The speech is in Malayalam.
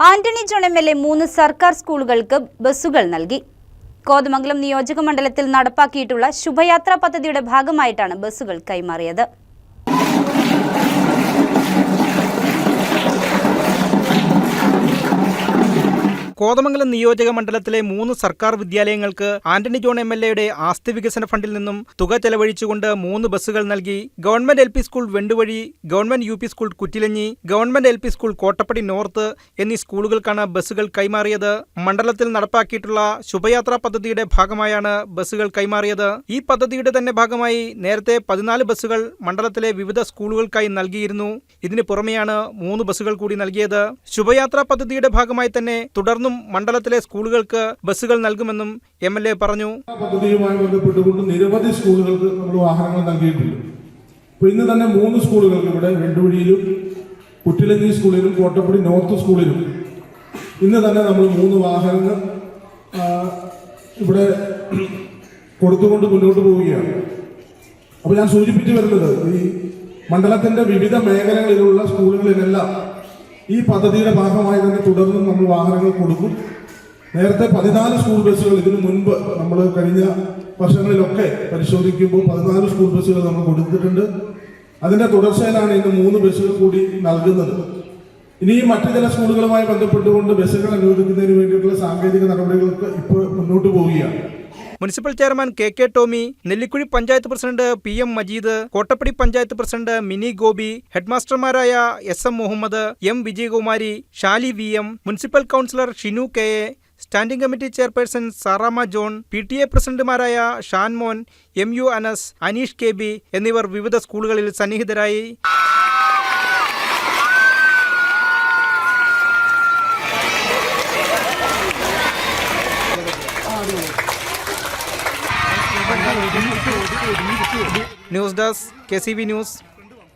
ആന്റണി ജോൺ എം.എൽ.എ 3 സർക്കാർ സ്കൂളുകൾക്ക് ബസ്സുകൾ നൽകി. കോതമംഗലം നിയോജക മണ്ഡലത്തിൽ നടപ്പാക്കിയിട്ടുള്ള ശുഭയാത്രാ പദ്ധതിയുടെ ഭാഗമായിട്ടാണ് ബസ്സുകൾ കൈമാറിയത്. കോതമംഗലം നിയോജക മണ്ഡലത്തിലെ 3 സർക്കാർ വിദ്യാലയങ്ങൾക്ക് ആന്റണി ജോൺ എം.എൽ.എയുടെ ആസ്തി വികസന ഫണ്ടിൽ നിന്നും തുക ചെലവഴിച്ചുകൊണ്ട് 3 ബസ്സുകൾ നൽകി. Government LP. School Venduvazhi, government UP. School Kuttilanji, government LP. School Kottappadi north എന്നീ സ്കൂളുകൾക്കാണ് ബസ്സുകൾ കൈമാറിയത്. മണ്ഡലത്തിൽ നടപ്പാക്കിയിട്ടുള്ള ശുഭയാത്രാ പദ്ധതിയുടെ ഭാഗമായാണ് ബസ്സുകൾ കൈമാറിയത്. ഈ പദ്ധതിയുടെ തന്നെ ഭാഗമായി നേരത്തെ 14 ബസ്സുകൾ മണ്ഡലത്തിലെ വിവിധ സ്കൂളുകൾക്കായി നൽകിയിരുന്നു. ഇതിന് പുറമെയാണ് 3 ബസ്സുകൾ കൂടി നൽകിയത്. ശുഭയാത്രാ പദ്ധതിയുടെ ഭാഗമായി തന്നെ തുടർന്നും മണ്ഡലത്തിലെ സ്കൂളുകൾക്ക് ബസ്സുകൾ നൽകുമെന്നും എം.എൽ.എ പറഞ്ഞു. പദ്ധതിയുമായി ബന്ധപ്പെട്ടുകൊണ്ട് നിരവധി സ്കൂളുകൾക്ക് നമ്മൾ വാഹനങ്ങൾ നൽകിയിട്ടുണ്ട്. ഇപ്പോൾ ഇന്ന് തന്നെ 3 സ്കൂളുകൾക്ക് ഇവിടെ വെണ്ടുവഴിയിലും കുറ്റിലഞ്ഞി സ്കൂളിലും കോട്ടപ്പടി നോർത്ത് സ്കൂളിലും ഇന്ന് തന്നെ നമ്മൾ 3 വാഹനങ്ങൾ ഇവിടെ കൊടുത്തുകൊണ്ട് മുന്നോട്ട് പോവുകയാണ്. അപ്പോൾ ഞാൻ സൂചിപ്പിച്ചു വരുന്നത് ഈ മണ്ഡലത്തിന്റെ വിവിധ മേഖലകളിലുള്ള സ്കൂളുകളിലെല്ലാം ഈ പദ്ധതിയുടെ ഭാഗമായി തന്നെ തുടർന്നും നമ്മൾ വാഹനങ്ങൾ കൊടുക്കും. നേരത്തെ 14 സ്കൂൾ ബസ്സുകൾ ഇതിനു മുൻപ് നമ്മൾ കഴിഞ്ഞ വർഷങ്ങളിലൊക്കെ പരിശോധിക്കുമ്പോൾ 14 സ്കൂൾ ബസ്സുകൾ നമ്മൾ കൊടുത്തിട്ടുണ്ട്. അതിന്റെ തുടർച്ചയിലാണ് ഇന്ന് 3 ബസ്സുകൾ കൂടി നൽകുന്നത്. ഇനിയും മറ്റു ചില സ്കൂളുകളുമായി ബന്ധപ്പെട്ടുകൊണ്ട് ബസ്സുകൾ അനുവദിക്കുന്നതിന് വേണ്ടിയിട്ടുള്ള സാങ്കേതിക നടപടികൾക്ക് ഇപ്പോൾ മുന്നോട്ട് പോവുകയാണ്. Municipal chairman K Tomy, Nellikuzhi panchayat president PM Majeed, Kottappadi panchayat president Mini Gopi, ഹെഡ്മാസ്റ്റർമാരായ SM Muhammad, M Vijayakumari, Shali VM, municipal councillor Shinu KA, standing committee chairperson Sarama John, PTA പ്രസിഡന്റുമാരായ ഷാൻമോൻ, MU അനസ്, അനീഷ് KB എന്നിവർ വിവിധ സ്കൂളുകളിൽ സന്നിഹിതരായി. News desk KCB news.